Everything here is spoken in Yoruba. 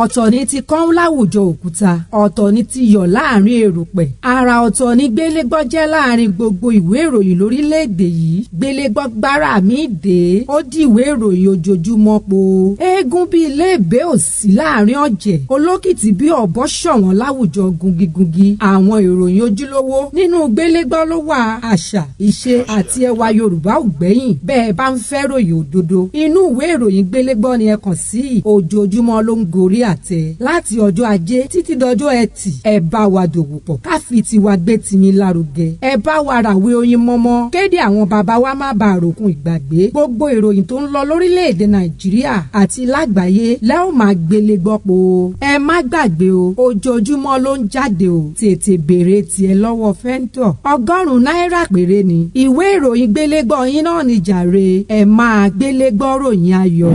ọ̀tọ̀ ni ti kán láwùjọ òkúta ọ̀tọ̀ ni ti yọ̀ láàrin erùpẹ̀ ara ọ̀tọ̀ ni Gbelegbo jẹ́ láàrin gbogbo ìwé ìròyìn lórílẹ̀‐èdè yìí Gbelegbo gbára mi dé ó di ìwé ìròyìn ojoojúmọ́ po eégún bíi iléèbé ò sí láàrin ọ̀jẹ̀ olókìtì bí ọ̀bọ ṣọ̀wọ́n láwùjọ gungigungi àwọn ìròyìn ojúlówó nínú Gbelegbo ló wà àṣà ìṣe àti ẹwà Yorùbá ò gbẹ́yìn bẹ́ẹ̀ bá ń fẹ́ ròyìn òdodo inú ìwé ìròyìn Gbelegbo ni ẹ kàn sí ojoojúmọ́ ló ń gorí àtẹ láti ọjọ́ ajé títí dọjọ́ ẹtì ẹ bá wa dòwò pọ̀ ká fi tiwa gbé tiyín lárugẹ ẹ bá wa ràwé oyin mọ́mọ́ kéde àwọn bàbá wa má bàa ròkun ìgbàgbé gbogbo ìròyìn tó ń lọ lórílẹ̀‐èdè Nàìjíríà àti lágbàáyé lẹ́ ò máa Gbelegbo po ẹ má gbàgbé o ojoojúmọ́ ló ń jáde o tètè béèrè tiẹ̀ lọ́wọ́ fẹ́ńtọ̀ $100 péré ni ìwé ìròyìn Gbelegbo yín náà ní jàre ẹ máa Gbelegbo ròyìn ayọ̀.